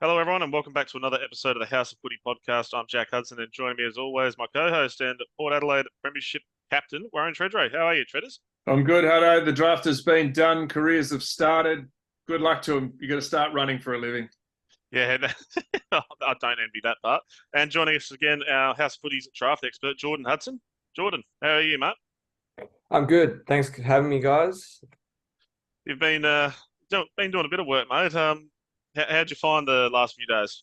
Hello, everyone, and welcome back to another episode of the House of Footy podcast. I'm Jack Hudson, and joining me, as always, my co-host and Port Adelaide Premiership captain, Warren Tredrea. How are you, Tredders? I'm good, Hutto. The draft has been done. Careers have started. Good luck to them. You got to start running for a living. Yeah, I don't envy that part. And joining us again, our House of Footy's draft expert, Jordon Hudson. Jordan, how are you, mate? I'm good. Thanks for having me, guys. You've been doing a bit of work, mate. How'd you find the last few days?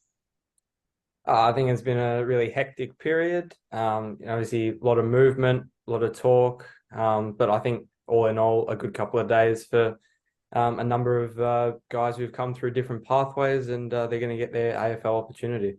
I think it's been a really hectic period. Obviously, a lot of movement, a lot of talk. But I think all in all, a good couple of days for a number of guys who've come through different pathways, and they're going to get their AFL opportunity.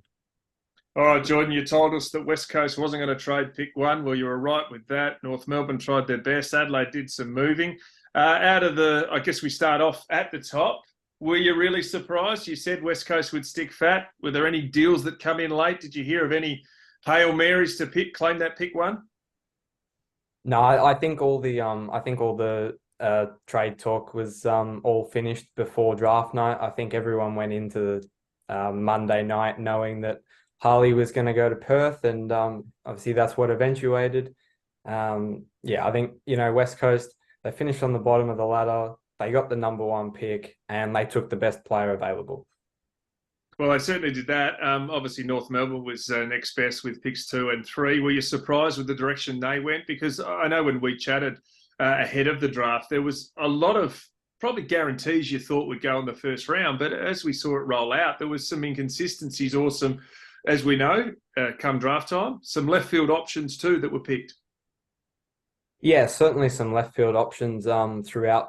All right, Jordan, you told us that West Coast wasn't going to trade pick one. Well, you were right with that. North Melbourne tried their best. Adelaide did some moving. I guess we start off at the top. Were you really surprised? You said West Coast would stick fat. Were there any deals that come in late? Did you hear of any Hail Marys to claim that pick one? No, I think all the trade talk was all finished before draft night. I think everyone went into Monday night knowing that Harley was going to go to Perth, and obviously that's what eventuated. I think West Coast, they finished on the bottom of the ladder. They got the number one pick, and they took the best player available. Well, they certainly did that. Obviously, North Melbourne was next best with picks 2 and 3. Were you surprised with the direction they went? Because I know when we chatted ahead of the draft, there was a lot of probably guarantees you thought would go in the first round. But as we saw it roll out, there was some inconsistencies or some, as we know, come draft time, some left field options too that were picked. Yeah, certainly some left field options throughout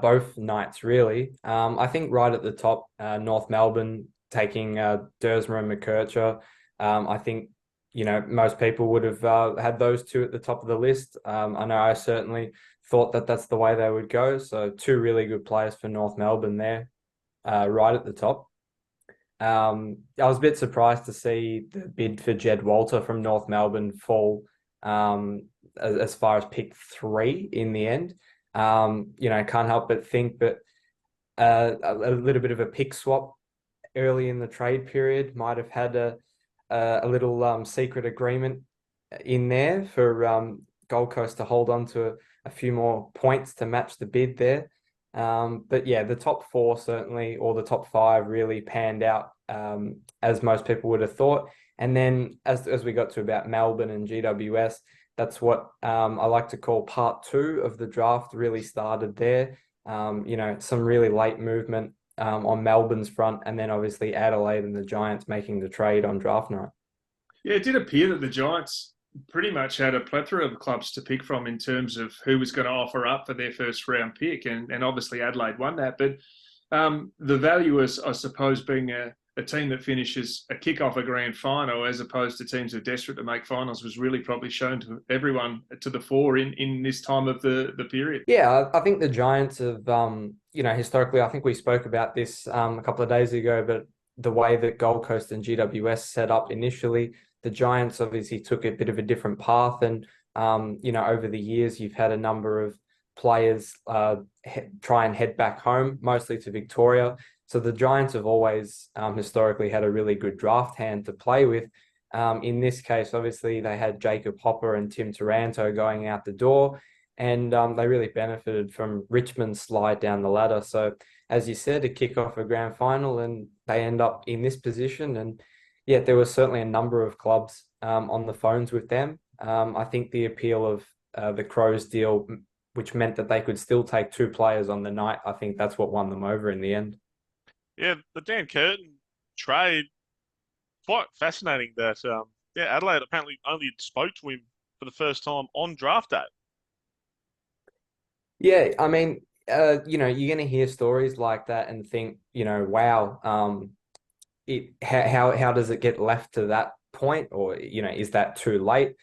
both nights, really. I think right at the top, North Melbourne taking Dersma and McKercher. I think, most people would have had those two at the top of the list. I know I certainly thought that that's the way they would go. So two really good players for North Melbourne there, right at the top. I was a bit surprised to see the bid for Jed Walter from North Melbourne fall as far as pick 3 in the end. Can't help but think that a little bit of a pick swap early in the trade period might have had a little secret agreement in there for Gold Coast to hold on to a few more points to match the bid there. But yeah, the top 4 certainly, or the top 5 really panned out as most people would have thought. And then as we got to about Melbourne and GWS, that's what I like to call part 2 of the draft really started there. Some really late movement on Melbourne's front, and then obviously Adelaide and the Giants making the trade on draft night. Yeah, it did appear that the Giants pretty much had a plethora of clubs to pick from in terms of who was going to offer up for their first round pick. And obviously Adelaide won that. But the value is, I suppose, being a team that finishes a kick-off a grand final as opposed to teams who are desperate to make finals was really probably shown to everyone to the fore in this time of the period. Yeah, I think the Giants have, historically, I think we spoke about this a couple of days ago, but the way that Gold Coast and GWS set up initially, the Giants obviously took a bit of a different path. And, over the years, you've had a number of players try and head back home, mostly to Victoria. So the Giants have always historically had a really good draft hand to play with. In this case, obviously, they had Jacob Hopper and Tim Taranto going out the door, and they really benefited from Richmond's slide down the ladder. So, as you said, to kick off a grand final, and they end up in this position. And yeah, there was certainly a number of clubs on the phones with them. I think the appeal of the Crows deal, which meant that they could still take 2 players on the night, I think that's what won them over in the end. Yeah, the Dan Curtin trade, quite fascinating that, Adelaide apparently only spoke to him for the first time on draft day. Yeah, I mean, you're going to hear stories like that and think, wow, how does it get left to that point, or is that too late?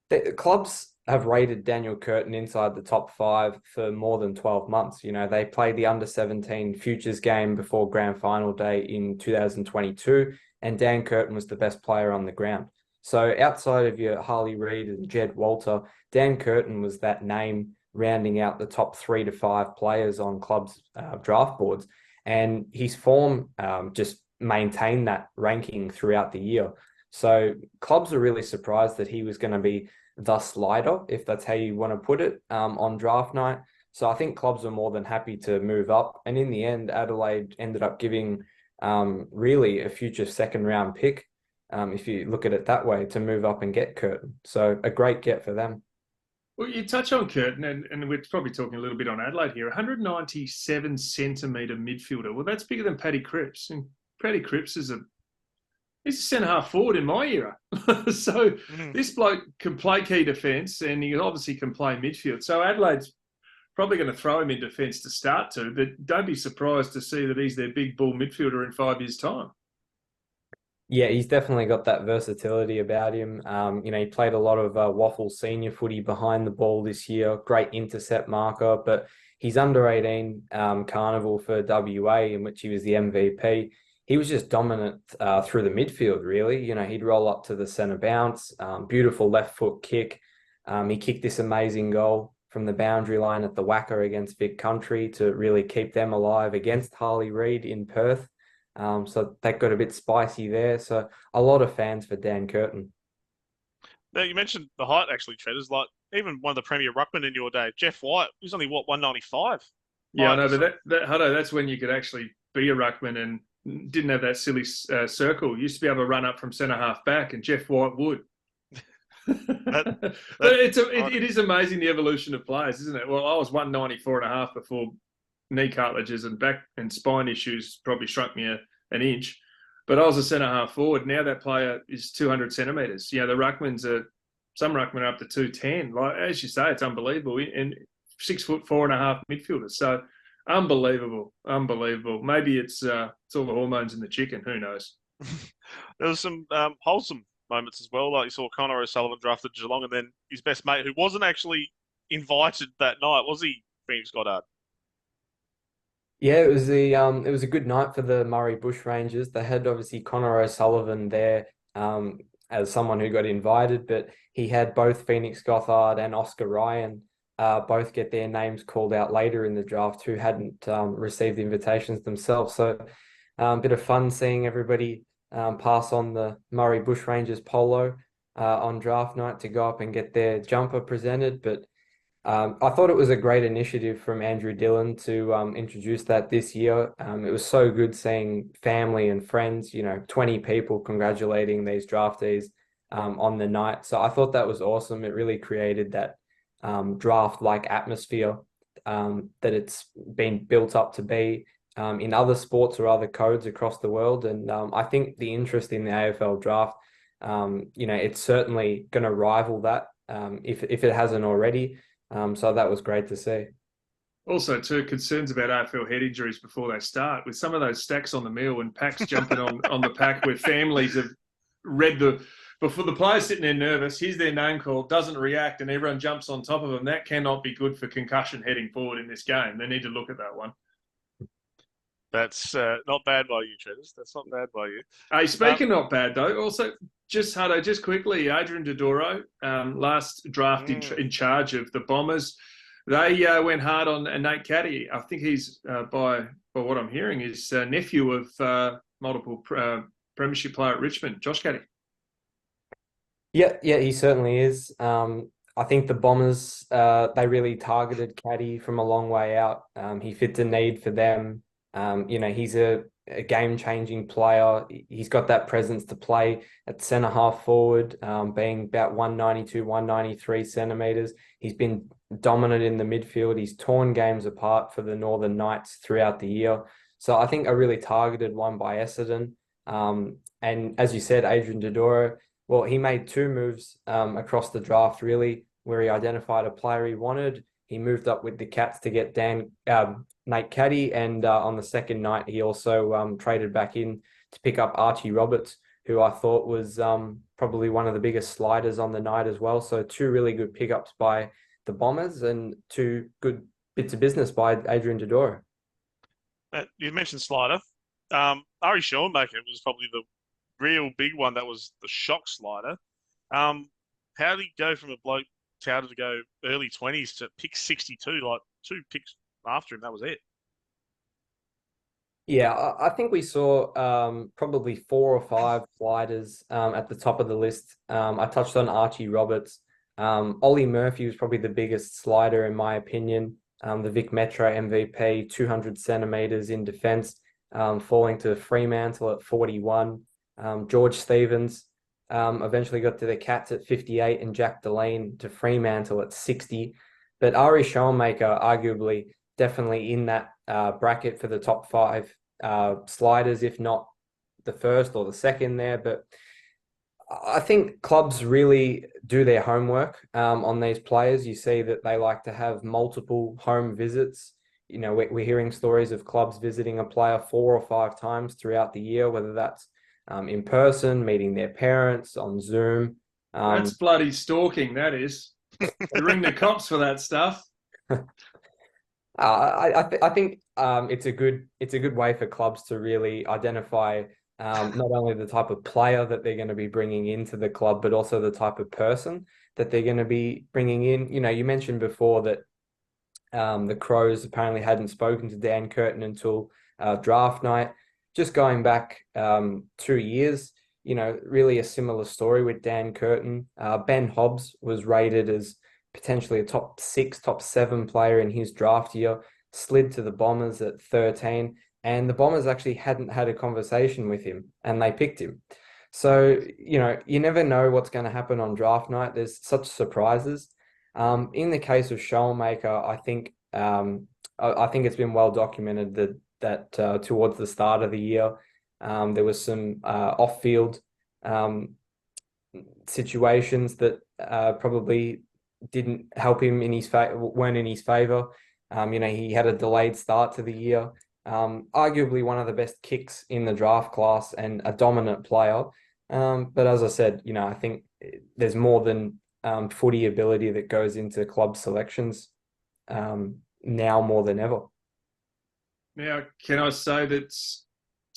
The clubs have rated Daniel Curtin inside the top 5 for more than 12 months. They played the under-17 futures game before grand final day in 2022, and Dan Curtin was the best player on the ground. So outside of your Harley Reid and Jed Walter, Dan Curtin was that name rounding out the top 3 to 5 players on clubs' draft boards. And his form just maintain that ranking throughout the year. So clubs are really surprised that he was going to be the slider, if that's how you want to put it, on draft night. So I think clubs are more than happy to move up. And in the end, Adelaide ended up giving really a future second round pick, if you look at it that way, to move up and get Curtin. So a great get for them. Well, you touch on Curtin, and we're probably talking a little bit on Adelaide here. 197 centimetre midfielder. Well, that's bigger than Paddy Cripps. And Paddy Cripps he's a centre half forward in my era. So this bloke can play key defence, and he obviously can play midfield. So Adelaide's probably going to throw him in defence to start to, but don't be surprised to see that he's their big bull midfielder in 5 years' time. Yeah, he's definitely got that versatility about him. He played a lot of waffle senior footy behind the ball this year. Great intercept marker, but he's under 18 carnival for WA, in which he was the MVP. He was just dominant through the midfield, really. He'd roll up to the centre bounce, beautiful left foot kick. He kicked this amazing goal from the boundary line at the Wacker against Vic Country to really keep them alive against Harley Reid in Perth. So that got a bit spicy there. So a lot of fans for Dan Curtin. Now, you mentioned the height, actually, Tread, is like even one of the premier ruckmen in your day, Jeff White, he was only, 195? Yeah, I know, but Hutto, that's when you could actually be a ruckman and didn't have that silly circle. You used to be able to run up from centre half back, and Jeff White would. But it is amazing the evolution of players, isn't it? Well, I was 194 and a half before knee cartilages and back and spine issues probably shrunk me an inch. But I was a centre half forward. Now that player is 200 centimetres. The ruckmans some ruckmen are up to 210. Like, as you say, it's unbelievable. And 6'4.5" midfielders. So unbelievable. Maybe it's all the hormones in the chicken. Who knows? There was some wholesome moments as well. Like you saw Connor O'Sullivan drafted Geelong, and then his best mate, who wasn't actually invited that night, was he, Phoenix Goddard? Yeah, it was a good night for the Murray Bushrangers. They had obviously Connor O'Sullivan there as someone who got invited, but he had both Phoenix Gothard and Oscar Ryan both get their names called out later in the draft who hadn't received invitations themselves. So a bit of fun seeing everybody pass on the Murray Bushrangers polo on draft night to go up and get their jumper presented. But I thought it was a great initiative from Andrew Dillon to introduce that this year. It was so good seeing family and friends, 20 people congratulating these draftees on the night. So I thought that was awesome. It really created that draft-like atmosphere that it's been built up to be in other sports or other codes across the world. And I think the interest in the AFL draft, it's certainly going to rival that if it hasn't already. So that was great to see. Also, too, concerns about AFL head injuries before they start. With some of those stacks on the mill and packs jumping on the pack where families have read before the player's sitting there nervous, here's their name called, doesn't react, and everyone jumps on top of them. That cannot be good for concussion heading forward in this game. They need to look at that one. That's not bad by you, Treaders. That's not bad by you. Hey, speaking not bad, though, also, just quickly, Adrian Dodoro, last draft in charge of the Bombers, they went hard on Nate Caddy. I think he's, by what I'm hearing, is nephew of multiple premiership player at Richmond, Josh Caddy. Yeah, he certainly is. I think the Bombers, they really targeted Caddy from a long way out. He fits a need for them. He's a game-changing player. He's got that presence to play at centre half forward, being about 192, 193 centimetres. He's been dominant in the midfield. He's torn games apart for the Northern Knights throughout the year. So I think a really targeted one by Essendon. And as you said, Adrian Dodoro, well, he made two moves across the draft, really, where he identified a player he wanted. He moved up with the Cats to get Nate Caddy, and on the second night, he also traded back in to pick up Archie Roberts, who I thought was probably one of the biggest sliders on the night as well. So two really good pickups by the Bombers and two good bits of business by Adrian Dodoro. You mentioned slider. Ari Schoenmaker was probably the real big one. That was the shock slider. How did he go from a bloke touted to go early 20s to pick 62, like 2 picks after him? That was it. Yeah, I think we saw probably 4 or 5 sliders at the top of the list. I touched on Archie Roberts. Ollie Murphy was probably the biggest slider in my opinion. The Vic Metro MVP, 200 centimeters in defense, falling to Fremantle at 41. George Stevens eventually got to the Cats at 58 and Jack Delane to Fremantle at 60. But Ari Schoenmaker, arguably, definitely in that bracket for the top 5 sliders, if not the first or the second there. But I think clubs really do their homework on these players. You see that they like to have multiple home visits. You know, we're hearing stories of clubs visiting a player 4 or 5 times throughout the year, whether that's in person, meeting their parents on Zoom. That's bloody stalking, that is. They ring the cops for that stuff. I think it's a good way for clubs to really identify not only the type of player that they're going to be bringing into the club, but also the type of person that they're going to be bringing in. You know, you mentioned before that the Crows apparently hadn't spoken to Dan Curtin until draft night. Just going back 2 years, you know, really a similar story with Dan Curtin. Ben Hobbs was rated as potentially a top 6, top 7 player in his draft year, slid to the Bombers at 13, and the Bombers actually hadn't had a conversation with him, and they picked him. So, you know, you never know what's going to happen on draft night. There's such surprises. In the case of Schoenmaker, I think it's been well documented that towards the start of the year, there was some off-field situations that probably didn't help him in his weren't in his favor. You know, he had a delayed start to the year. Arguably one of the best kicks in the draft class and a dominant player. But as I said, you know, I think there's more than footy ability that goes into club selections now more than ever. Now, can I say that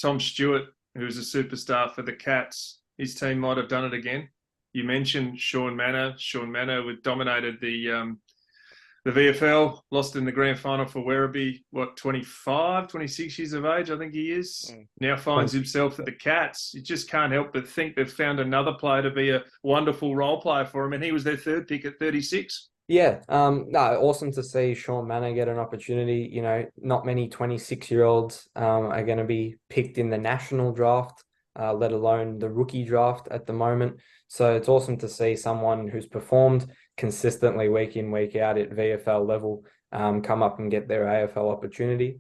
Tom Stewart, who's a superstar for the Cats, his team might have done it again? You mentioned Sean Manor. Sean Manor dominated the VFL, lost in the grand final for Werribee, 25, 26 years of age, I think he is. Now finds himself at the Cats. You just can't help but think they've found another player to be a wonderful role player for him, and he was their 3rd pick at 36. Yeah, no, awesome to see Sean Manor get an opportunity. You know, not many 26-year-olds are going to be picked in the national draft, let alone the rookie draft at the moment. So it's awesome to see someone who's performed consistently week in, week out at VFL level come up and get their AFL opportunity.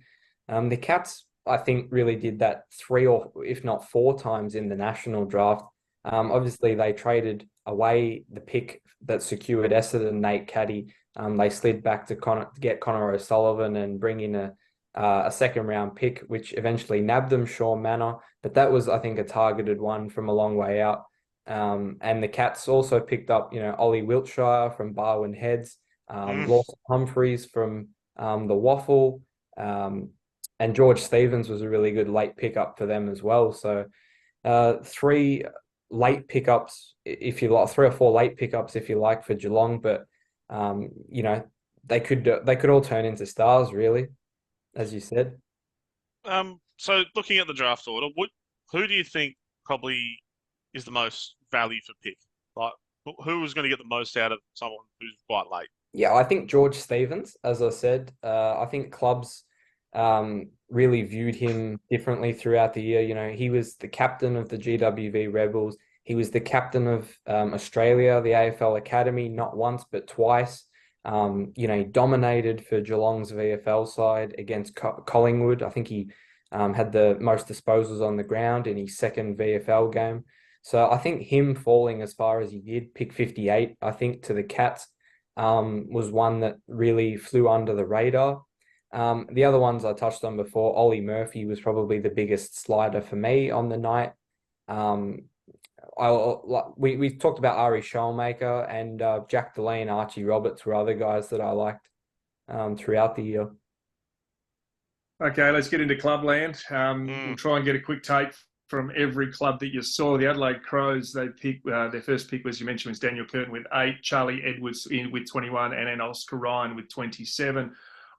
The Cats, I think, really did that 3 or if not 4 times in the national draft. Obviously, they traded away the pick that secured Essendon and Nate Caddy. They slid back to get Connor O'Sullivan and bring in a second-round pick, which eventually nabbed them Sean Manor. But that was, I think, a targeted one from a long way out. And the Cats also picked up, you know, Ollie Wiltshire from Barwon Heads, Lawson Humphreys from the Waffle, and George Stevens was a really good late pickup for them as well. So 3 late pickups, if you like, 3 or 4 late pickups, if you like, for Geelong. But you know, they could all turn into stars, really, as you said. So looking at the draft order, who do you think probably is the most value for pick? Like, who is going to get the most out of someone who's quite late? Yeah, I think George Stevens, as I said, I think clubs really viewed him differently throughout the year. You know, he was the captain of the GWV Rebels. He was the captain of Australia, the AFL Academy, not once, but twice. You know, he dominated for Geelong's VFL side against Collingwood. I think he had the most disposals on the ground in his second VFL game. So I think him falling as far as he did, pick 58, I think, to the Cats, was one that really flew under the radar. The other ones I touched on before, Ollie Murphy was probably the biggest slider for me on the night. We talked about Ari Schoenmaker and Jack Delane, Archie Roberts were other guys that I liked throughout the year. Okay, let's get into clubland. We'll try and get a quick take from every club that you saw. The Adelaide Crows, they picked their first pick, as you mentioned, was Daniel Curtin with 8, Charlie Edwards with 21, and then Oscar Ryan with 27.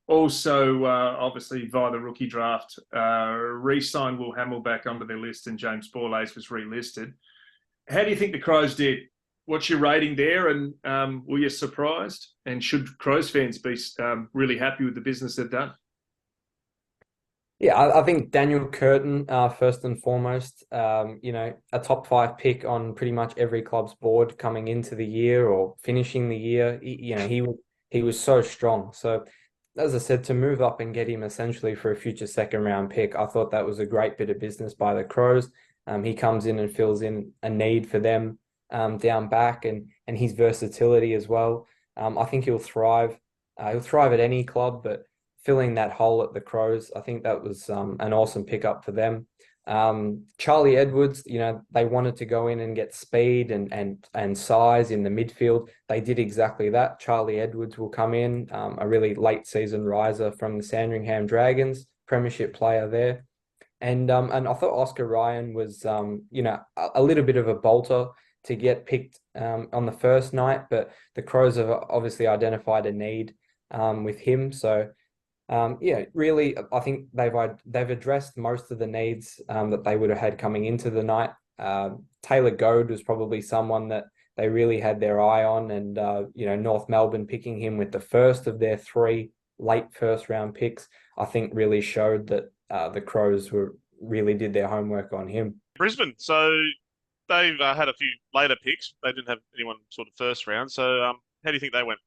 Also, obviously, via the rookie draft, re-signed Will Hamill back onto their list, and James Borlase was relisted. How do you think the Crows did? What's your rating there? And were you surprised? And should Crows fans be really happy with the business they've done? Yeah, I think Daniel Curtin, first and foremost, a top 5 pick on pretty much every club's board coming into the year or finishing the year. He was so strong. So, as I said, to move up and get him essentially for a future second round pick, I thought that was a great bit of business by the Crows. He comes in and fills in a need for them down back, and his versatility as well. I think he'll thrive. He'll thrive at any club, but filling that hole at the Crows, I think that was an awesome pickup for them. Charlie Edwards, they wanted to go in and get speed and size in the midfield. They did exactly that. Charlie Edwards will come in, a really late season riser from the Sandringham Dragons, premiership player there. And I thought Oscar Ryan was a little bit of a bolter to get picked on the first night, but the Crows have obviously identified a need with him. So really, I think they've addressed most of the needs that they would have had coming into the night. Taylor Goad was probably someone that they really had their eye on, and North Melbourne picking him with the first of their 3 late first round picks, I think really showed that the Crows really did their homework on him. Brisbane, so they've had a few later picks. They didn't have anyone sort of first round. So how do you think they went?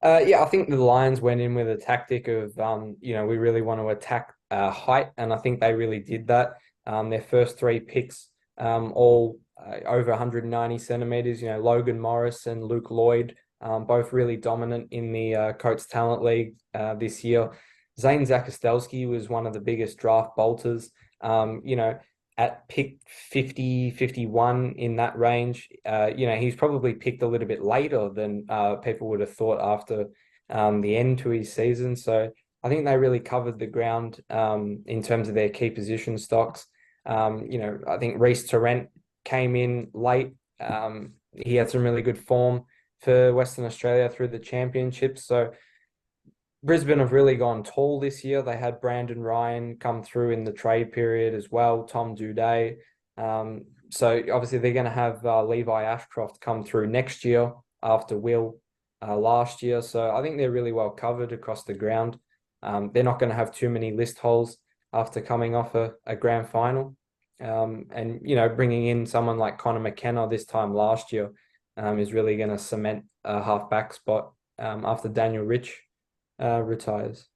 I think the Lions went in with a tactic of, we really want to attack height, and I think they really did that. Their first 3 picks, all over 190 centimeters. Logan Morris and Luke Lloyd, both really dominant in the Coates Talent League this year. Zane Zakostelski was one of the biggest draft bolters. At pick 50, 51 in that range. He's probably picked a little bit later than people would have thought after the end to his season. So I think they really covered the ground in terms of their key position stocks. I think Reece Tarrant came in late. He had some really good form for Western Australia through the championships. So Brisbane have really gone tall this year. They had Brandon Ryan come through in the trade period as well, Tom Duday. So obviously they're going to have Levi Ashcroft come through next year after Will last year. So I think they're really well covered across the ground. They're not going to have too many list holes after coming off a grand final. Bringing in someone like Connor McKenna this time last year is really going to cement a half-back spot after Daniel Rich retires.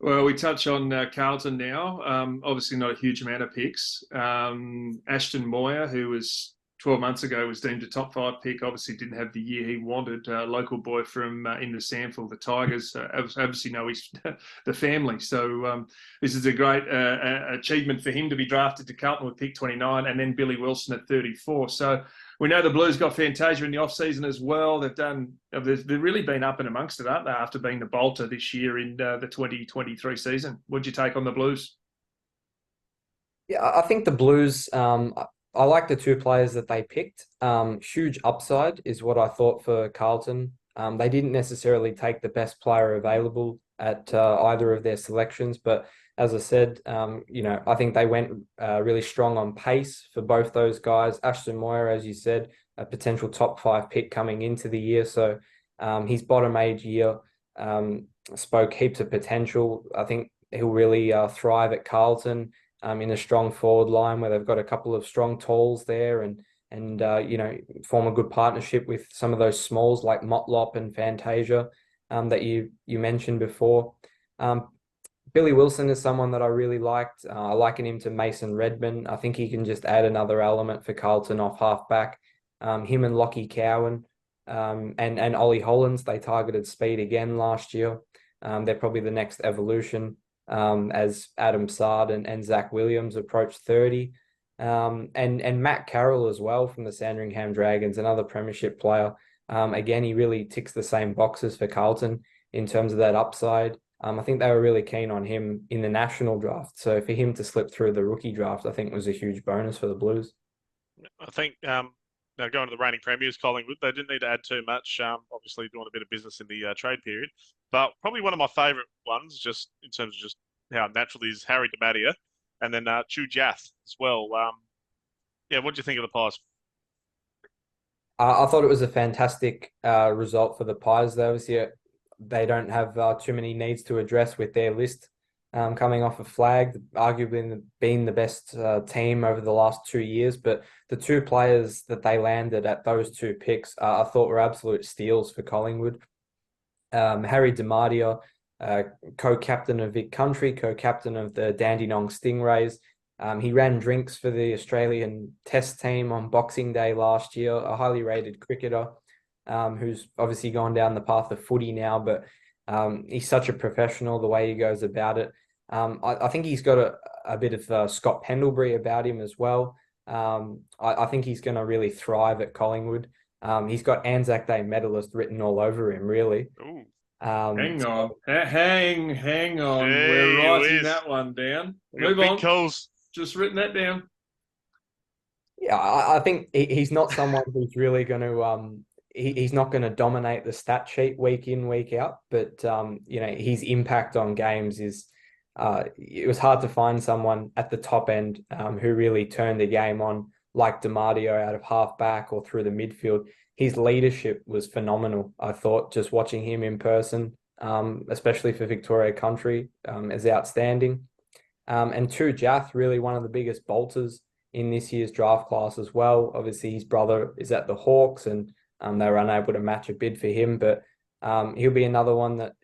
Well, we touch on Carlton now. Obviously, not a huge amount of picks. Ashton Moyer, who was 12 months ago was deemed a top 5 pick, obviously didn't have the year he wanted. Local boy from in the Sample, the Tigers, obviously know the family. So this is a great achievement for him to be drafted to Carlton with pick 29, and then Billy Wilson at 34. So we know the Blues got Fantasia in the off-season as well. They've really been up and amongst it, aren't they, after being the bolter this year in the 2023 season. What'd you take on the Blues? Yeah, I think the Blues, I like the 2 players that they picked. Huge upside is what I thought for Carlton. They didn't necessarily take the best player available at either of their selections, but as I said, I think they went really strong on pace for both those guys. Ashton Moyer, as you said, a potential top 5 pick coming into the year. So his bottom age year spoke heaps of potential. I think he'll really thrive at Carlton in a strong forward line where they've got a couple of strong talls there and form a good partnership with some of those smalls like Motlop and Fantasia that you mentioned before. Billy Wilson is someone that I really liked. I liken him to Mason Redman. I think he can just add another element for Carlton off halfback. Him and Lockie Cowan and Ollie Hollands, they targeted speed again last year. They're probably the next evolution as Adam Sard and Zach Williams approach 30. And Matt Carroll as well from the Sandringham Dragons, another premiership player. Again, he really ticks the same boxes for Carlton in terms of that upside. I think they were really keen on him in the national draft. So for him to slip through the rookie draft, I think was a huge bonus for the Blues. I think now going to the reigning premiers, Collingwood, they didn't need to add too much. Obviously doing a bit of business in the trade period, but probably one of my favourite ones, just in terms of just how natural is Harry DiMattia, and then Chu Jath as well. Yeah, what do you think of the Pies? I thought it was a fantastic result for the Pies. Though, obviously, they don't have too many needs to address with their list coming off a flag, arguably being the best team over the last 2 years. But the two players that they landed at those two picks, I thought were absolute steals for Collingwood. Harry DiMartia, co-captain of Vic Country, co-captain of the Dandenong Stingrays. He ran drinks for the Australian Test team on Boxing Day last year, a highly rated cricketer who's obviously gone down the path of footy now, but he's such a professional the way he goes about it. I think he's got a bit of Scott Pendlebury about him as well. I think he's going to really thrive at Collingwood. He's got Anzac Day medalist written all over him, really. Ooh. Hang on. Hang on. Gee We're writing whiz. that one down. We got Move big on. calls. Just written that down. Yeah, I think he's not someone who's really going to he's not going to dominate the stat sheet week in, week out, but his impact on games is it was hard to find someone at the top end who really turned the game on, like DiMartia out of half back or through the midfield. His leadership was phenomenal. I thought just watching him in person, especially for Victoria Country, is outstanding. And Chu Jath, really one of the biggest bolters in this year's draft class as well. Obviously, his brother is at the Hawks, and they were unable to match a bid for him. But he'll be another one that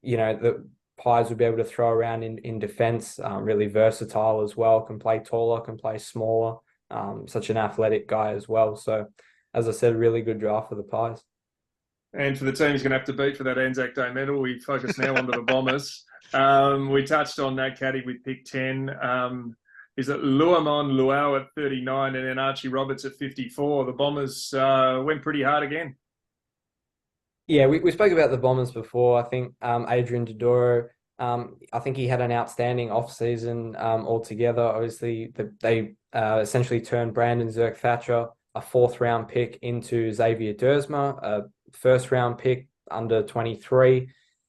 the Pies will be able to throw around in defence. Really versatile as well. Can play taller, can play smaller. Such an athletic guy as well. So, as I said, really good draft for the Pies. And for the team he's going to have to beat for that Anzac Day medal, we focus now onto the Bombers. We touched on that caddy with pick 10. Is it Luamon Luau at 39 and then Archie Roberts at 54? The Bombers went pretty hard again. Yeah, we spoke about the Bombers before. I think Adrian Dodoro, I think he had an outstanding off-season altogether. Obviously, they essentially turned Brandon Zerk-Thatcher, a fourth-round pick, into Xavier Dersma, a first-round pick under 23.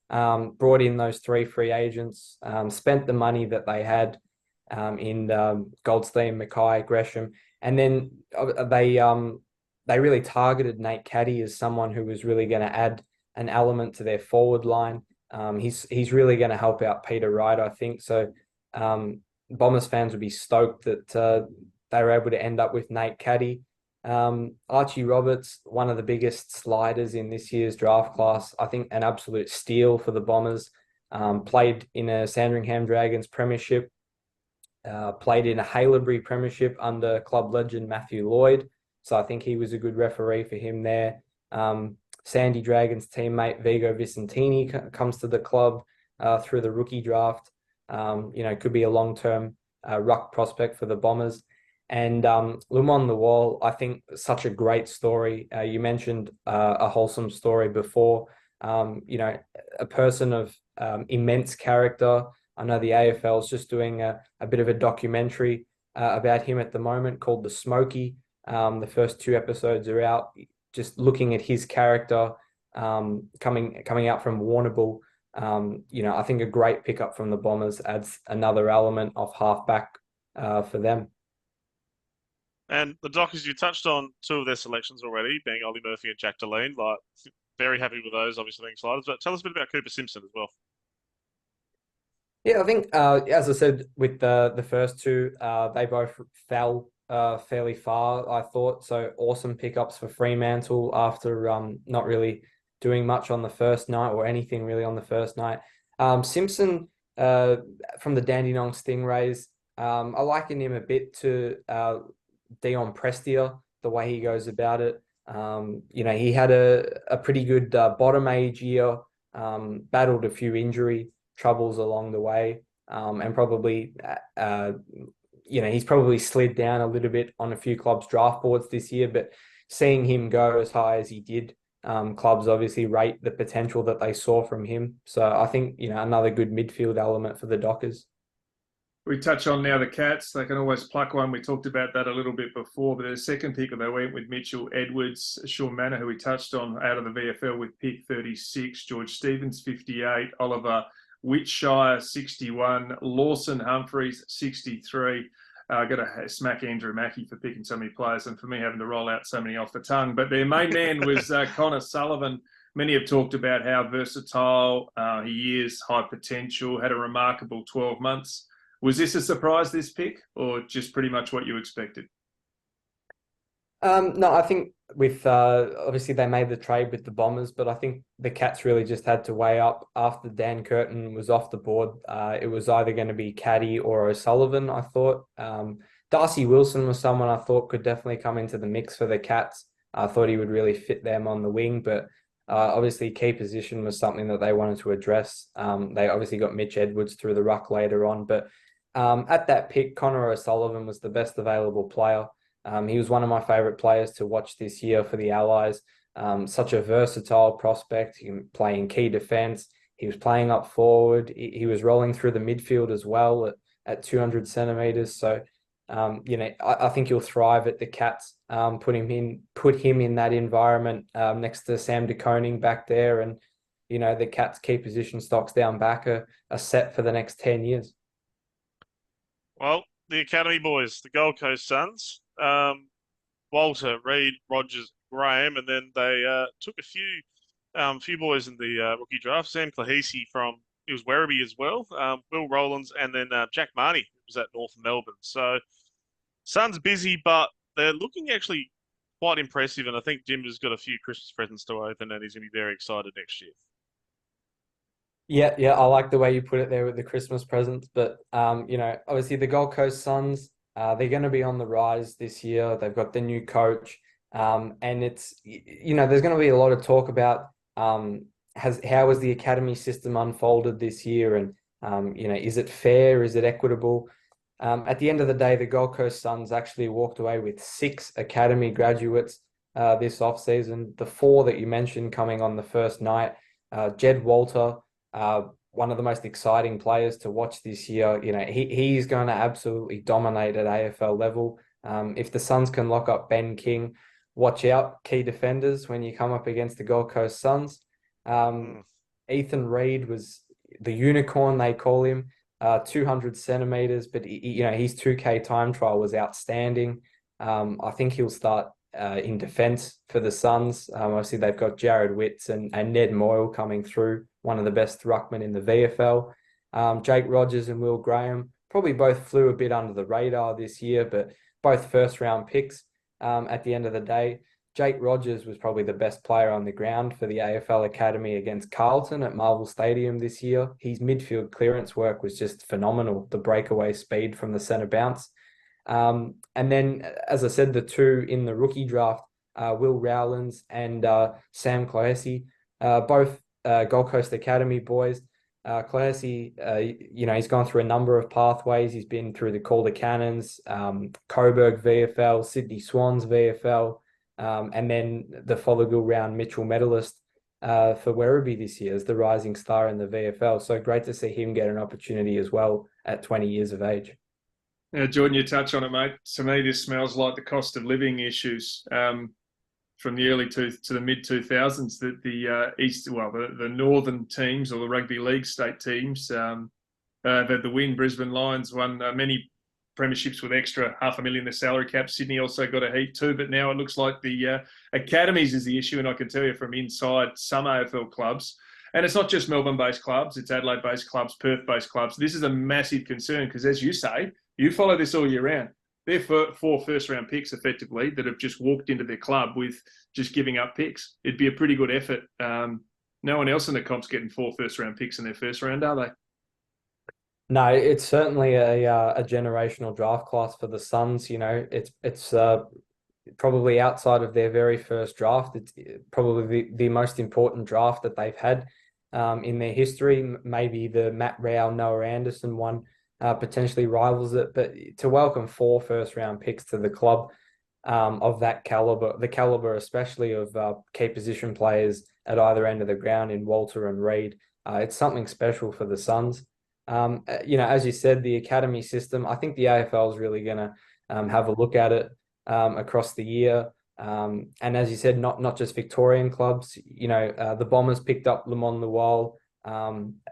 Brought in those three free agents, spent the money that they had in Goldstein, Mackay, Gresham, and then they really targeted Nate Caddy as someone who was really going to add an element to their forward line. He's really going to help out Peter Wright, I think. So Bombers fans would be stoked that they were able to end up with Nate Caddy. Archie Roberts, one of the biggest sliders in this year's draft class. I think an absolute steal for the Bombers. Played in a Sandringham Dragons premiership. Played in a Haileybury premiership under club legend Matthew Lloyd. So I think he was a good referee for him there. Sandy Dragons teammate Vigo Vicentini comes to the club through the rookie draft. Could be a long-term ruck prospect for the Bombers. And Lumon the Wall, I think such a great story. You mentioned a wholesome story before. A person of immense character. I know the AFL is just doing a bit of a documentary about him at the moment called The Smoky. The first 2 episodes are out, just looking at his character coming out from Warrnambool. I think a great pickup from the Bombers adds another element of halfback for them. And the Dockers, you touched on 2 of their selections already, being Ollie Murphy and Jack Deline. Like, very happy with those, obviously being sliders. But tell us a bit about Cooper Simpson as well. Yeah, I think as I said with the first 2, they both fell fairly far, I thought. So awesome pickups for Fremantle after not really doing much on the first night or anything really on the first night. Simpson from the Dandenong Stingrays, I liken him a bit to Dion Prestia, the way he goes about it. He had a pretty good bottom age year, battled a few injury troubles along the way, and probably he's probably slid down a little bit on a few clubs' draft boards this year, but seeing him go as high as he did, clubs obviously rate the potential that they saw from him. So I think, another good midfield element for the Dockers. We touch on now the Cats. They can always pluck one. We talked about that a little bit before, but their second pick, they went with Mitchell Edwards, Sean Manor, who we touched on out of the VFL with pick 36, George Stevens 58, Oliver Whitshire 61, Lawson Humphreys 63. I got to smack Andrew Mackey for picking so many players and for me having to roll out so many off the tongue. But their main man was Connor Sullivan. Many have talked about how versatile he is, high potential, had a remarkable 12 months. Was this a surprise, this pick, or just pretty much what you expected? No, I think with obviously they made the trade with the Bombers, but I think the Cats really just had to weigh up after Dan Curtin was off the board. It was either going to be Caddy or O'Sullivan, I thought. Darcy Wilson was someone I thought could definitely come into the mix for the Cats. I thought he would really fit them on the wing, but obviously key position was something that they wanted to address. They obviously got Mitch Edwards through the ruck later on, but at that pick, Connor O'Sullivan was the best available player. He was one of my favourite players to watch this year for the Allies. Such a versatile prospect, he playing key defence. He was playing up forward. He was rolling through the midfield as well at 200 centimetres. So, I think he'll thrive at the Cats. Put him in that environment next to Sam de Koning back there. And, the Cats' key position stocks down back are set for the next 10 years. Well, the Academy boys, the Gold Coast Suns, Walter, Reid, Rogers, Graham, and then they took a few boys in the rookie draft. Sam Claheisi he was Werribee as well, Will Rowlands, and then Jack Marnie, who was at North Melbourne. So Suns busy, but they're looking actually quite impressive, and I think Jim has got a few Christmas presents to open, and he's going to be very excited next year. Yeah, I like the way you put it there with the Christmas presents. But obviously the Gold Coast Suns, they're going to be on the rise this year. They've got the new coach, and it's there's going to be a lot of talk about how has the academy system unfolded this year, and is it fair? Is it equitable? At the end of the day, the Gold Coast Suns actually walked away with 6 academy graduates this offseason. The 4 that you mentioned coming on the first night, Jed Walter. One of the most exciting players to watch this year. He's going to absolutely dominate at AFL level. If the Suns can lock up Ben King, watch out, key defenders, when you come up against the Gold Coast Suns. Ethan Reid was the unicorn, they call him, 200 centimetres, but his 2K time trial was outstanding. I think he'll start in defence for the Suns. Obviously, they've got Jared Witts and Ned Moyle coming through, one of the best ruckmen in the VFL. Jake Rogers and Will Graham probably both flew a bit under the radar this year, but both first-round picks at the end of the day. Jake Rogers was probably the best player on the ground for the AFL Academy against Carlton at Marvel Stadium this year. His midfield clearance work was just phenomenal, the breakaway speed from the centre bounce. And then, as I said, the 2 in the rookie draft, Will Rowlands and Sam Claheisi, both Gold Coast Academy boys. Claheisi, he's gone through a number of pathways. He's been through the Calder Cannons, Coburg VFL, Sydney Swans VFL, and then the Fothergill Round Mitchell medalist for Werribee this year as the rising star in the VFL. So great to see him get an opportunity as well at 20 years of age. Yeah, Jordan, you touch on it, mate. To me, this smells like the cost of living issues from the early to the mid 2000s. That the northern teams or the rugby league state teams had the win. Brisbane Lions won many premierships with extra $500,000 their salary cap. Sydney also got a heap too, but now it looks like the academies is the issue. And I can tell you from inside some AFL clubs, and it's not just Melbourne-based clubs, it's Adelaide-based clubs, Perth-based clubs. This is a massive concern because, as you say, you follow this all year round. They're 4 first-round picks, effectively, that have just walked into their club with just giving up picks. It'd be a pretty good effort. No one else in the comp's getting 4 first-round picks in their first round, are they? No, it's certainly a generational draft class for the Suns. It's probably outside of their very first draft. It's probably the most important draft that they've had in their history. Maybe the Matt Rao, Noah Anderson one potentially rivals it. But to welcome 4 first-round picks to the club of that caliber, the caliber especially of key position players at either end of the ground in Walter and Reid, it's something special for the Suns. As you said, the academy system, I think the AFL is really going to have a look at it across the year. And as you said, not just Victorian clubs. The Bombers picked up Lamont Lual,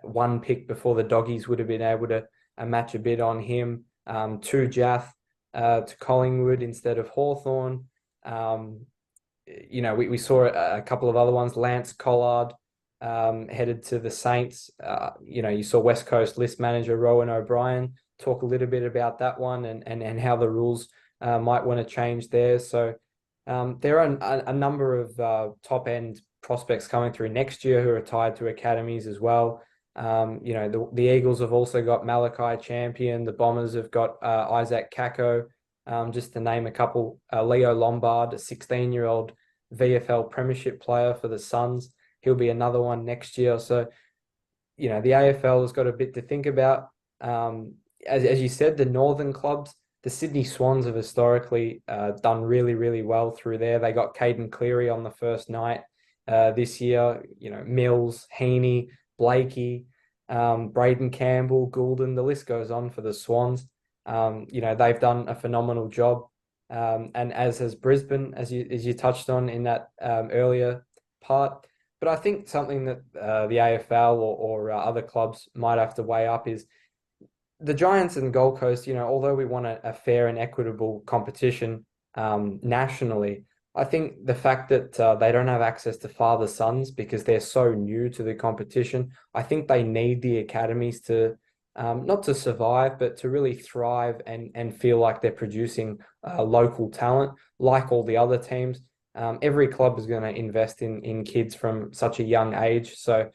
one pick before the Doggies would have been able to match a bid on him. To Jath, to Collingwood instead of Hawthorn. We saw a couple of other ones. Lance Collard headed to the Saints. You saw West Coast list manager Rowan O'Brien talk a little bit about that one and how the rules might want to change there. So there are a number of top end prospects coming through next year who are tied to academies as well. The Eagles have also got Malachi Champion. The Bombers have got Isaac Kako, just to name a couple. Leo Lombard, a 16-year-old VFL Premiership player for the Suns. He'll be another one next year. So, the AFL has got a bit to think about. As you said, the northern clubs, the Sydney Swans have historically done really, really well through there. They got Caden Cleary on the first night this year. Mills, Heaney, Blakey, Braden Campbell, Goulden, the list goes on for the Swans. They've done a phenomenal job. And as has Brisbane, as you touched on in that earlier part. But I think something that the AFL or other clubs might have to weigh up is the Giants and Gold Coast, although we want a fair and equitable competition nationally, I think the fact that they don't have access to father-sons because they're so new to the competition, I think they need the academies to not to survive, but to really thrive and feel like they're producing local talent like all the other teams. Every club is going to invest in kids from such a young age. So,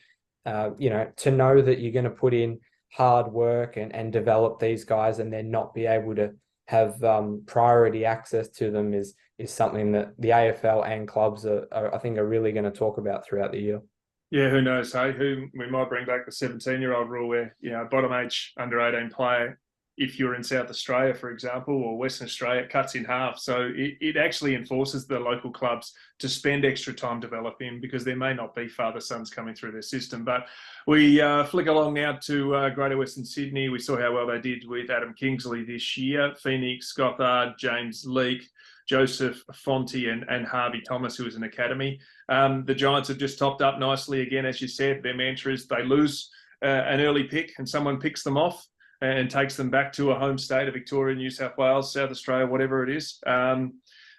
to know that you're going to put in hard work and develop these guys and then not be able to have priority access to them is something that the AFL and clubs I think are really going to talk about throughout the year. Yeah, who knows? Hey, we might bring back the 17-year-old rule where bottom age under 18 player, if you're in South Australia, for example, or Western Australia, it cuts in half. So it actually enforces the local clubs to spend extra time developing because there may not be father-sons coming through their system. But we flick along now to Greater Western Sydney. We saw how well they did with Adam Kingsley this year. Phoenix, Gothard, James Leake, Joseph Fonte and Harvey Thomas, who was an academy. The Giants have just topped up nicely again, as you said. Their mantra is they lose an early pick and someone picks them off and takes them back to a home state of Victoria, New South Wales, South Australia, whatever it is.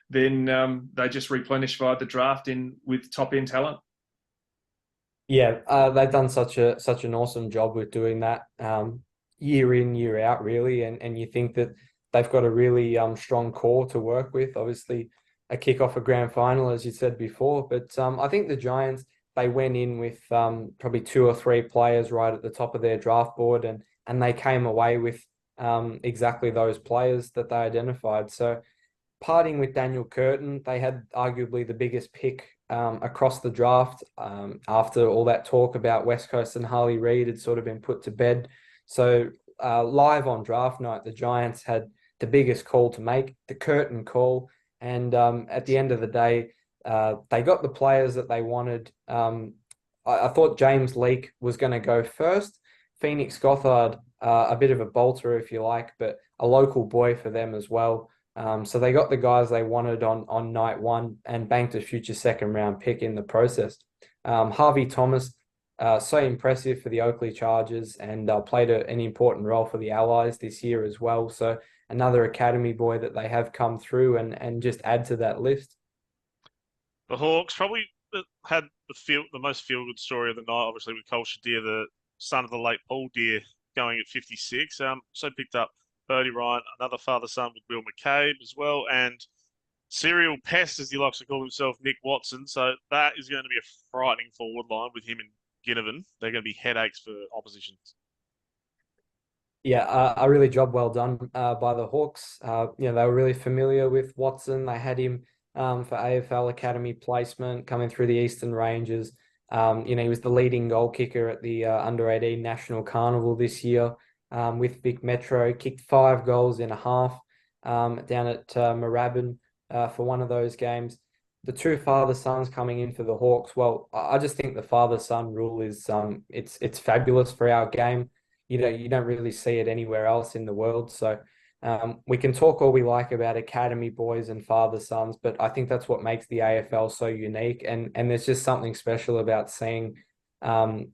Then they just replenish via the draft with top end talent. Yeah, they've done such an awesome job with doing that year in, year out, really. And you think that they've got a really strong core to work with. Obviously, a kick-off a grand final, as you said before. But I think the Giants, they went in with probably 2 or 3 players right at the top of their draft board, and they came away with exactly those players that they identified. So parting with Daniel Curtin, they had arguably the biggest pick across the draft after all that talk about West Coast and Harley Reid had sort of been put to bed. So live on draft night, the Giants had the biggest call to make, the Curtin call. And at the end of the day, they got the players that they wanted. I thought James Leake was going to go first. Phoenix Gothard, a bit of a bolter, if you like, but a local boy for them as well. So they got the guys they wanted on night one and banked a future second round pick in the process. Harvey Thomas, so impressive for the Oakley Chargers and played an important role for the Allies this year as well. So another academy boy that they have come through and just add to that list. The Hawks probably had the most feel-good story of the night, obviously with Cole Shadir, the son of the late Paul Deer, going at 56. So picked up Birdie Ryan, another father-son with Will McCabe as well, and serial pest, as he likes to call himself, Nick Watson. So that is going to be a frightening forward line with him and Ginnivan. They're going to be headaches for opposition. Yeah, a really job well done by the Hawks. They were really familiar with Watson. They had him for AFL Academy placement coming through the Eastern Ranges. He was the leading goal kicker at the Under-18 National Carnival this year with Vic Metro. Kicked 5 goals in a half down at Moorabbin for one of those games. The 2 father-sons coming in for the Hawks. Well, I just think the father-son rule is it's fabulous for our game. you don't really see it anywhere else in the world. So we can talk all we like about academy boys and father sons, but I think that's what makes the AFL so unique. And there's just something special about seeing um,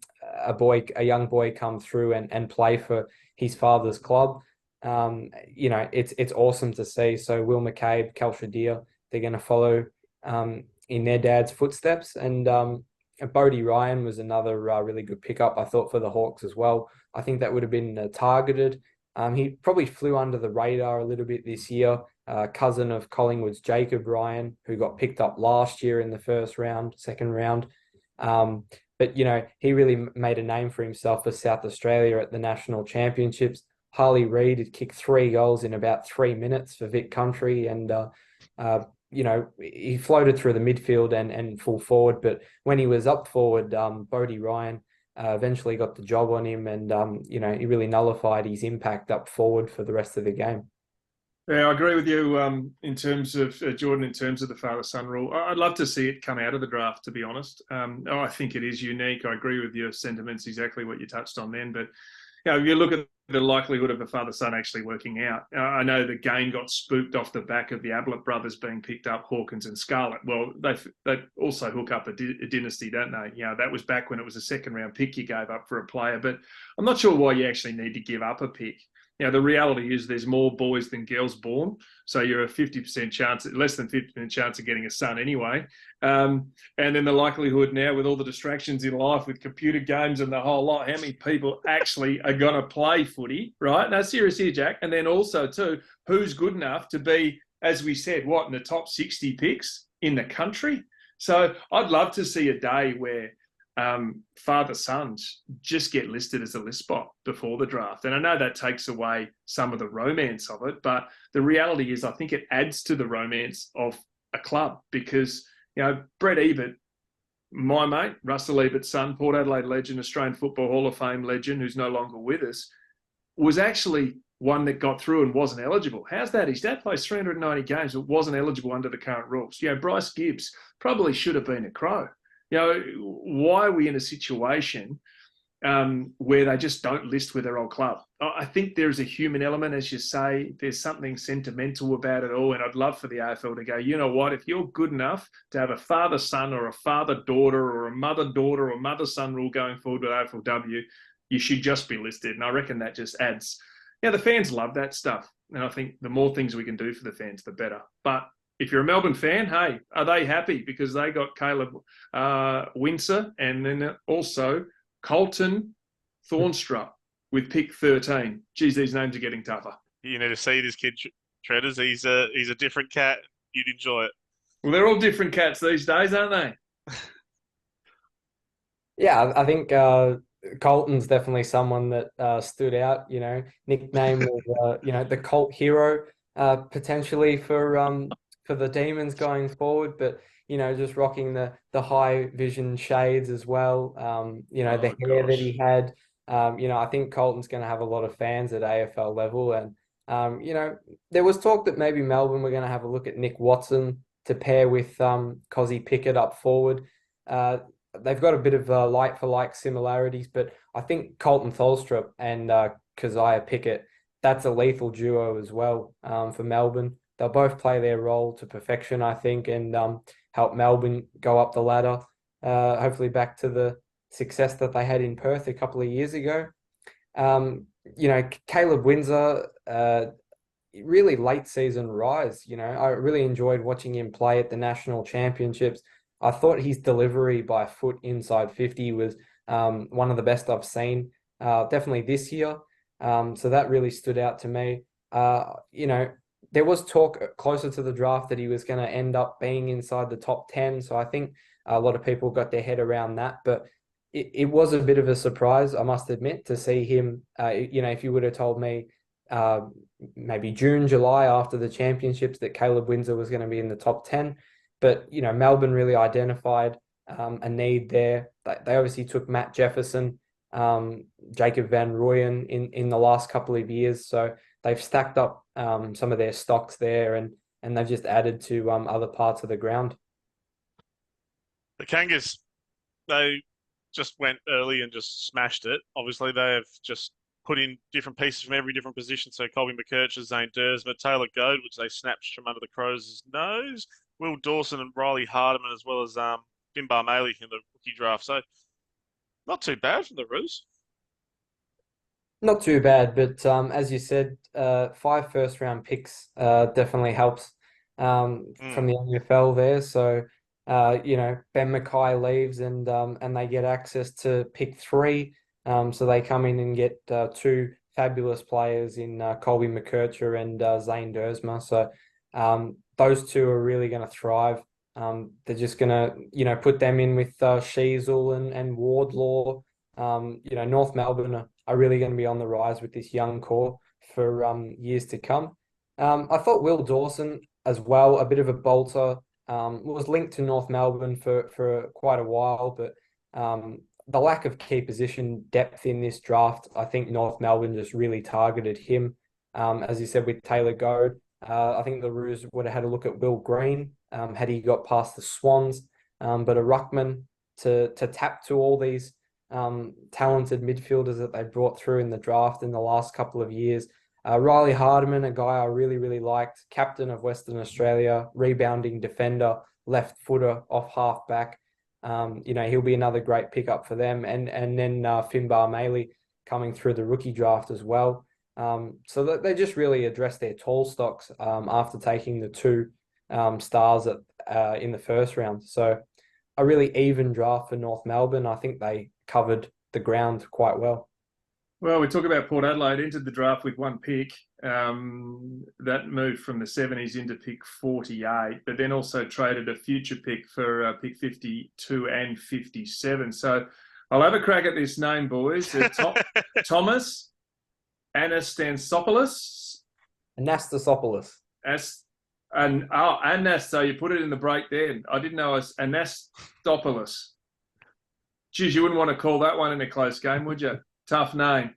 a young boy come through and play for his father's club. It's awesome to see. So Will McCabe, Cal Tredrea, they're going to follow in their dad's footsteps. And Bodie Ryan was another really good pickup, I thought, for the Hawks as well. I think that would have been targeted. He probably flew under the radar a little bit this year. Cousin of Collingwood's Jacob Ryan, who got picked up last year in the second round. But, he really made a name for himself for South Australia at the national championships. Harley Reid had kicked 3 goals in about 3 minutes for Vic Country. And, he floated through the midfield and full forward. But when he was up forward, Bodie Ryan eventually got the job on him, and he really nullified his impact up forward for the rest of the game. Yeah, I agree with you in terms of Jordan, in terms of the father-son rule. I'd love to see it come out of the draft, to be honest. I think it is unique. I agree with your sentiments, exactly what you touched on then. But if you look at the likelihood of a father-son actually working out, I know the game got spooked off the back of the Ablett brothers being picked up, Hawkins and Scarlett. Well, they also hook up a dynasty, don't they? That was back when it was a second-round pick you gave up for a player. But I'm not sure why you actually need to give up a pick. The reality is there's more boys than girls born. So you're a 50% chance, less than 50% chance of getting a son anyway. And then the likelihood now with all the distractions in life with computer games and the whole lot, how many people actually are going to play footy, right? No, serious here, Jack. And then also too, who's good enough to be, as we said, in the top 60 picks in the country? So I'd love to see a day where father sons just get listed as a list spot before the draft. And I know that takes away some of the romance of it, but the reality is I think it adds to the romance of a club because, Brett Ebert, my mate, Russell Ebert's son, Port Adelaide legend, Australian Football Hall of Fame legend, who's no longer with us, was actually one that got through and wasn't eligible. How's that? His dad plays 390 games but wasn't eligible under the current rules. Bryce Gibbs probably should have been a Crow. Why are we in a situation where they just don't list with their old club? I think there's a human element, as you say. There's something sentimental about it all. And I'd love for the AFL to go, you know what, if you're good enough to have a father-son or a father-daughter or a mother-daughter or mother-son rule going forward with AFLW, you should just be listed. And I reckon that just adds. The fans love that stuff. And I think the more things we can do for the fans, the better. But if you're a Melbourne fan, hey, are they happy because they got Caleb Windsor and then also Colton Thornstrup with pick 13? Geez, these names are getting tougher. You need to see this kid, Treaders. He's a different cat. You'd enjoy it. Well, they're all different cats these days, aren't they? Yeah, I think Colton's definitely someone that stood out. Nickname was the Colt hero potentially for the Demons going forward, but just rocking the high vision shades as well. The hair that he had. I think Colton's going to have a lot of fans at AFL level, and there was talk that maybe Melbourne were going to have a look at Nick Watson to pair with Cozzy Pickett up forward. They've got a bit of like for like similarities, but I think Colton Tholstrup and Keziah Pickett, that's a lethal duo as well for Melbourne. They'll both play their role to perfection, I think, and help Melbourne go up the ladder, hopefully back to the success that they had in Perth a couple of years ago. Caleb Windsor, really late season rise. I really enjoyed watching him play at the national championships. I thought his delivery by foot inside 50 was one of the best I've seen, definitely this year. So that really stood out to me. There was talk closer to the draft that he was going to end up being inside the top 10. So I think a lot of people got their head around that. But it was a bit of a surprise, I must admit, to see him. If you would have told me maybe June, July after the championships that Caleb Windsor was going to be in the top 10. But, Melbourne really identified a need there. They obviously took Matt Jefferson, Jacob Van Rooyen in the last couple of years. So they've stacked up some of their stocks there and they've just added to other parts of the ground. The Kangas, they just went early and just smashed it. Obviously, they have just put in different pieces from every different position. So Colby McKercher, Zane Dersma, Taylor Goad, which they snatched from under the Crows' nose, Will Dawson and Riley Hardiman, as well as Finbar Maley in the rookie draft. So not too bad from the Roos. Not too bad, but as you said, 5 first-round picks definitely helps from the NFL there. So, Ben Mackay leaves and they get access to pick 3. So they come in and get 2 fabulous players in Colby McKercher and Zane Dersma. So those 2 are really going to thrive. They're just going to, put them in with Sheasel and Wardlaw. North Melbourne are really going to be on the rise with this young core for years to come. I thought Will Dawson as well, a bit of a bolter, was linked to North Melbourne for quite a while, but the lack of key position depth in this draft, I think North Melbourne just really targeted him. As you said, with Taylor Goad, I think the Roos would have had a look at Will Green had he got past the Swans, but a ruckman to tap to all these talented midfielders that they brought through in the draft in the last couple of years. Riley Hardiman, a guy I really, really liked, captain of Western Australia, rebounding defender, left footer off half back. He'll be another great pickup for them. And then Finbar Maley coming through the rookie draft as well. So that they just really addressed their tall stocks after taking the 2 stars in the first round. So a really even draft for North Melbourne. I think they covered the ground quite well. Well, we talk about Port Adelaide, entered the draft with 1 pick. That moved from the 70s into pick 48, but then also traded a future pick for pick 52 and 57. So I'll have a crack at this name, boys. Thomas Anastasopoulos. Anastasopoulos. So you put it in the break there. I didn't know it was Anastopoulos. Geez, you wouldn't want to call that one in a close game, would you? Tough name.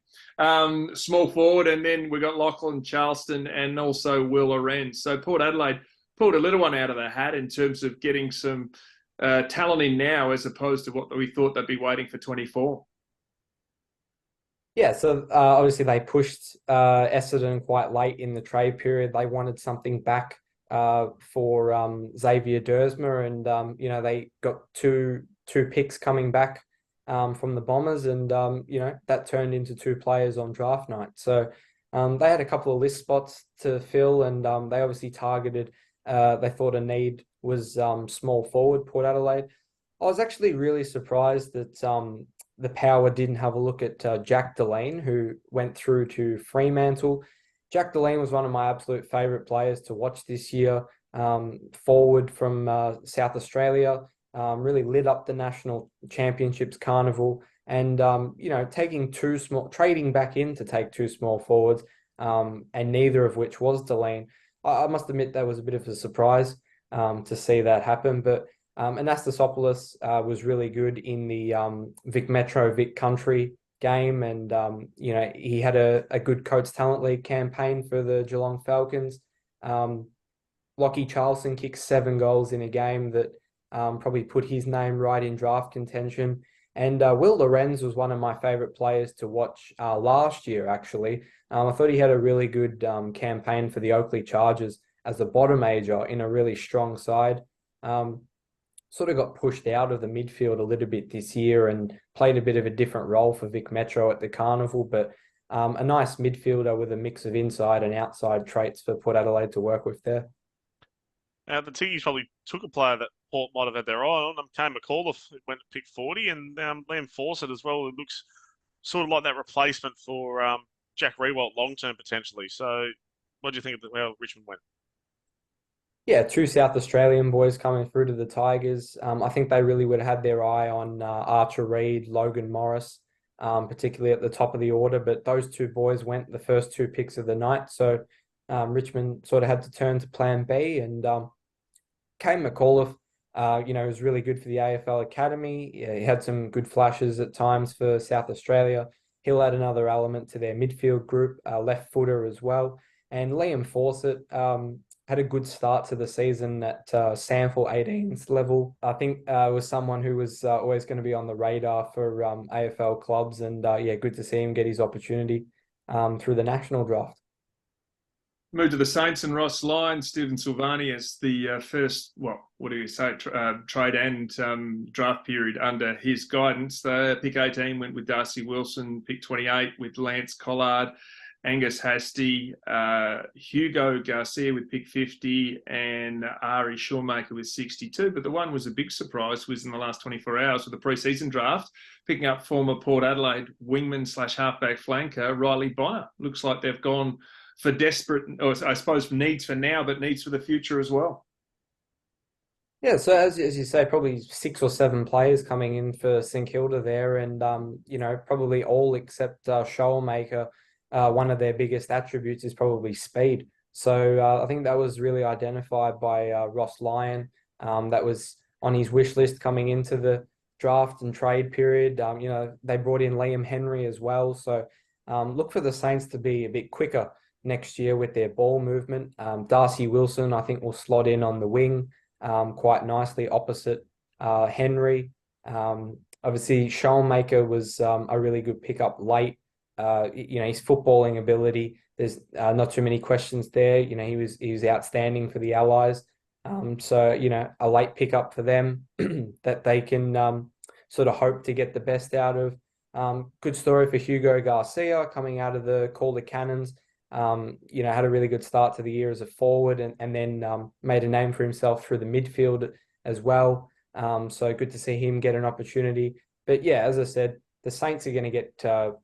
Small forward, and then we got Lachlan Charleston and also Will Arend. So Port Adelaide pulled a little one out of the hat in terms of getting some talent in now, as opposed to what we thought they'd be waiting for 24. Yeah, so obviously they pushed Essendon quite late in the trade period. They wanted something back for Xavier Dersma, and they got two picks coming back from the Bombers, and that turned into 2 players on draft night. So they had a couple of list spots to fill, and they obviously targeted. They thought a need was small forward, Port Adelaide. I was actually really surprised that the Power didn't have a look at Jack Delaney, who went through to Fremantle. Jack Delaney was one of my absolute favourite players to watch this year. Forward from South Australia, really lit up the national championships carnival, and trading back in to take 2 small forwards, and neither of which was Delaney. I must admit that was a bit of a surprise to see that happen, but Anastasopoulos was really good in the Vic Metro, Vic Country game, and he had a good Coates Talent League campaign for the Geelong Falcons. Lockie Charleston kicked 7 goals in a game that probably put his name right in draft contention. And Will Lorenz was one of my favourite players to watch last year, actually. I thought he had a really good campaign for the Oakley Chargers as the bottom major in a really strong side. Sort of got pushed out of the midfield a little bit this year and played a bit of a different role for Vic Metro at the Carnival, but a nice midfielder with a mix of inside and outside traits for Port Adelaide to work with there. The Tiggies probably took a player that Port might have had their eye on. Kane McAuliffe went to pick 40, and Liam Fawcett as well. It looks sort of like that replacement for Jack Rewalt long-term potentially. So what do you think of how Richmond went? Yeah, 2 South Australian boys coming through to the Tigers. I think they really would have had their eye on Archer Reid, Logan Morris, particularly at the top of the order. But those 2 boys went the first 2 picks of the night. So Richmond sort of had to turn to plan B. And Kane McAuliffe, was really good for the AFL Academy. Yeah, he had some good flashes at times for South Australia. He'll add another element to their midfield group, left footer as well. And Liam Fawcett had a good start to the season at Sample 18s level. I think was someone who was always going to be on the radar for AFL clubs, and good to see him get his opportunity. through the national draft. Moved to the Saints and Ross Lyon, Stephen Silvani as the first, trade and draft period under his guidance. The pick 18 went with Darcy Wilson, pick 28 with Lance Collard, Angus Hastie, Hugo Garcia with pick 50, and Ari Shawmaker with 62. But the one was a big surprise was in the last 24 hours with the pre-season draft, picking up former Port Adelaide wingman/halfback flanker Riley Byer. Looks like they've gone for desperate, or I suppose for needs for now, but needs for the future as well. Yeah, so as you say, probably 6 or 7 players coming in for St Kilda there, and probably all except Showmaker. One of their biggest attributes is probably speed. So I think that was really identified by Ross Lyon. That was on his wish list coming into the draft and trade period. They brought in Liam Henry as well. So look for the Saints to be a bit quicker next year with their ball movement. Darcy Wilson, I think, will slot in on the wing quite nicely opposite Henry. Obviously, Schoenmaker was a really good pickup late. His footballing ability, there's not too many questions there. He was outstanding for the Allies. A late pickup for them that they can sort of hope to get the best out of. Good story for Hugo Garcia coming out of the Calder Cannons. Had a really good start to the year as a forward and then made a name for himself through the midfield as well. So good to see him get an opportunity. But yeah, as I said, the Saints are going to get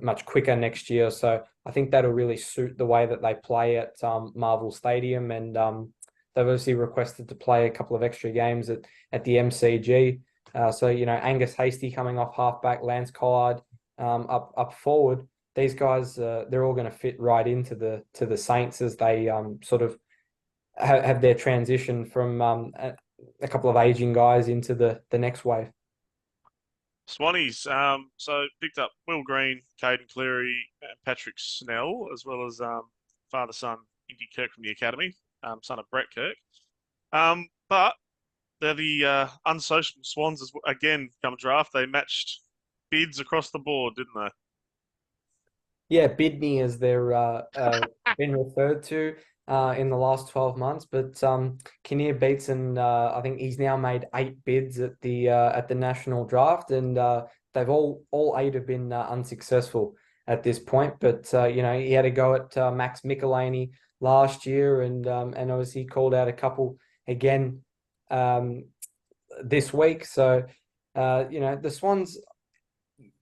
much quicker next year. So I think that'll really suit the way that they play at Marvel Stadium. And they've obviously requested to play a couple of extra games at the MCG. Angus Hastie coming off halfback, Lance Collard up forward. These guys, they're all going to fit right into the Saints as they sort of have their transition from a couple of aging guys into the next wave. Swannies, so picked up Will Green, Caden Cleary, and Patrick Snell, as well as father-son Indy Kirk from the academy, son of Brett Kirk. But they're the unsociable Swans again come draft. They matched bids across the board, didn't they? Yeah, Bidney as they're been referred to in the last 12 months. But Kinnear Beatson, I think he's now made 8 bids at the national draft, and they've all 8 have been unsuccessful at this point. But he had a go at Max Michelini last year, and obviously called out a couple again this week. So the Swans.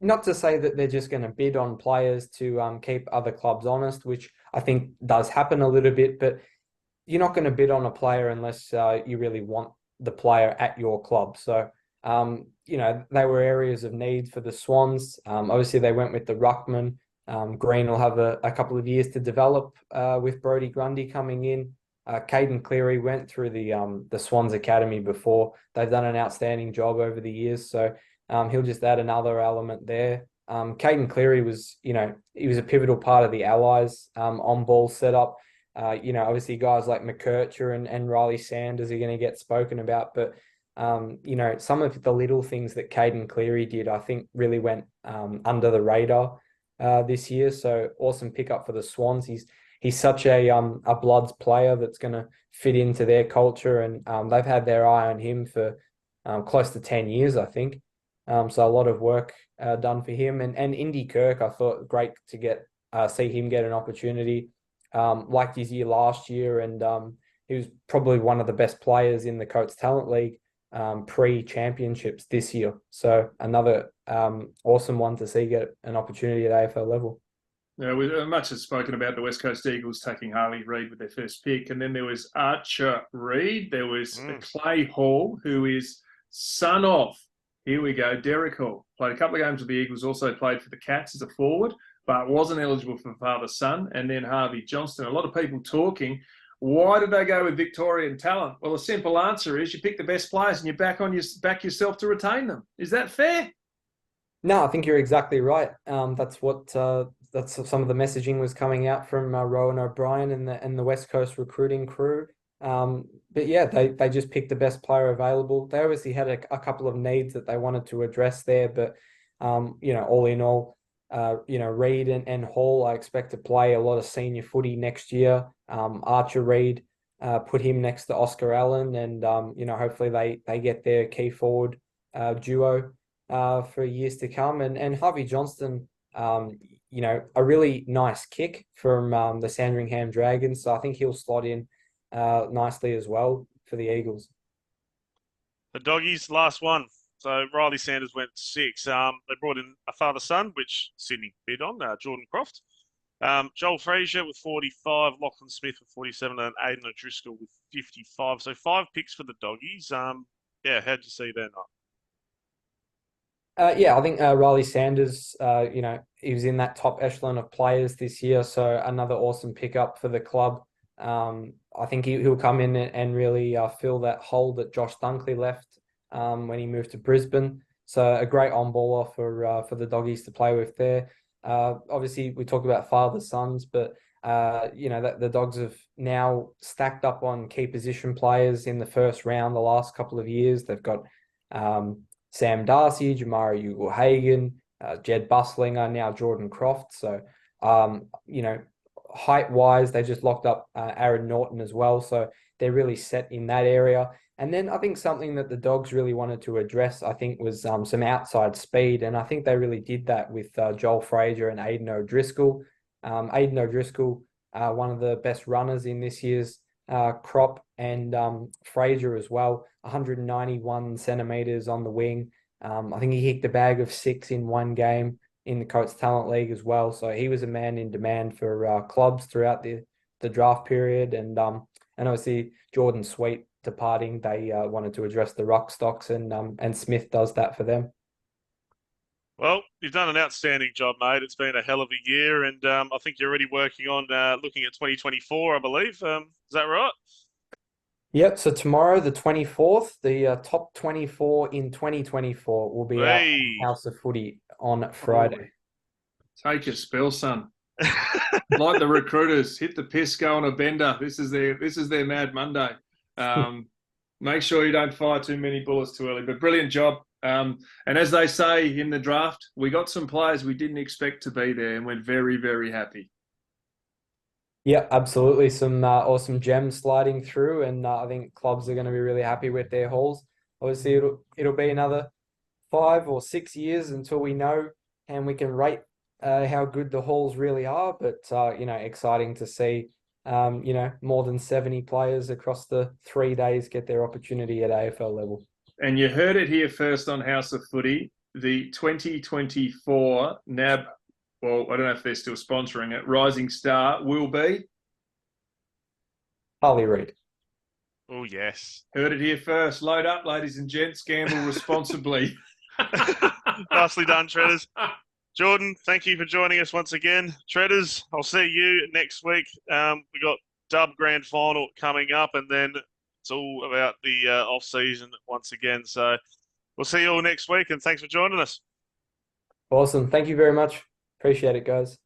Not to say that they're just going to bid on players to keep other clubs honest, which I think does happen a little bit, but you're not going to bid on a player unless you really want the player at your club. So, they were areas of need for the Swans. Obviously, they went with the Ruckman. Green will have a couple of years to develop with Brodie Grundy coming in. Caden Cleary went through the Swans Academy before. They've done an outstanding job over the years, so he'll just add another element there. Caden Cleary was, he was a pivotal part of the Allies on-ball setup. Obviously guys like McKercher and Riley Sanders are going to get spoken about, but, some of the little things that Caden Cleary did, I think really went under the radar this year. So awesome pickup for the Swans. He's such a Bloods player that's going to fit into their culture, and they've had their eye on him for close to 10 years, I think. So a lot of work done for him. And Indy Kirk, I thought great to see him get an opportunity. Liked his year last year, and he was probably one of the best players in the Coates Talent League pre-championships this year. So another awesome one to see get an opportunity at AFL level. Yeah, much has spoken about the West Coast Eagles taking Harley Reid with their first pick. And then there was Archer Reid. There was Clay Hall, who is son of, here we go, Derek Hall. Played a couple of games with the Eagles, also played for the Cats as a forward, but wasn't eligible for father-son. And then Harvey Johnston. A lot of people talking, why did they go with Victorian talent? Well, the simple answer is you pick the best players and you back yourself to retain them. Is that fair? No, I think you're exactly right. That's some of the messaging was coming out from Rowan O'Brien and the West Coast recruiting crew. But yeah, they just picked the best player available. They obviously had a couple of needs that they wanted to address there, but all in all, Reid and Hall, I expect to play a lot of senior footy next year. Archer Reid, put him next to Oscar Allen, and hopefully they get their key forward duo for years to come. And Harvey Johnston, a really nice kick from the Sandringham Dragons, so I think he'll slot in nicely as well for the Eagles. The Doggies, last one. So Riley Sanders went 6. They brought in a father-son, which Sydney bid on, Jordan Croft. Joel Frazier with 45, Lachlan Smith with 47, and Aidan O'Driscoll with 55. So 5 picks for the Doggies. How'd you see their night? I think Riley Sanders, he was in that top echelon of players this year, so another awesome pickup for the club. I think he'll come in and really fill that hole that Josh Dunkley left when he moved to Brisbane. So a great on-baller for the Doggies to play with there. Obviously, we talk about father-sons, but the Dogs have now stacked up on key position players in the first round the last couple of years. They've got Sam Darcy, Jamari Ugle-Hagan, Jed Bustlinger, now Jordan Croft. So, height-wise, they just locked up Aaron Norton as well. So they're really set in that area. And then I think something that the Dogs really wanted to address, I think, was some outside speed. And I think they really did that with Joel Frazier and Aidan O'Driscoll. Aidan O'Driscoll, one of the best runners in this year's crop, and Frazier as well, 191 centimetres on the wing. I think he kicked a bag of 6 in one game in the Coates Talent League as well. So he was a man in demand for clubs throughout the draft period. And obviously Jordan Sweet departing, they wanted to address the ruck stocks, and Smith does that for them. Well, you've done an outstanding job, mate. It's been a hell of a year, and I think you're already working on looking at 2024, I believe. Is that right? Yep. So tomorrow, the 24th, the top 24 in 2024 will be out on House of Footy on Friday. Take your spell, son. Like the recruiters, hit the piss, go on a bender. This is their Mad Monday. Make sure you don't fire too many bullets too early. But brilliant job. And as they say in the draft, we got some players we didn't expect to be there, and we're very, very happy. Yeah, absolutely. Some awesome gems sliding through, and I think clubs are going to be really happy with their hauls. Obviously, it'll be another 5 or 6 years until we know and we can rate how good the hauls really are. But exciting to see more than 70 players across the 3 days get their opportunity at AFL level. And you heard it here first on House of Footy. The 2024 NAB, well, I don't know if they're still sponsoring it, Rising Star will be Harley Reid. Oh, yes. Heard it here first. Load up, ladies and gents. Gamble responsibly. Nicely done, Treaders. Jordan, thank you for joining us once again. Treaders, I'll see you next week. We got Dub Grand Final coming up, and then it's all about the off-season once again. So we'll see you all next week, and thanks for joining us. Awesome. Thank you very much. Appreciate it, guys.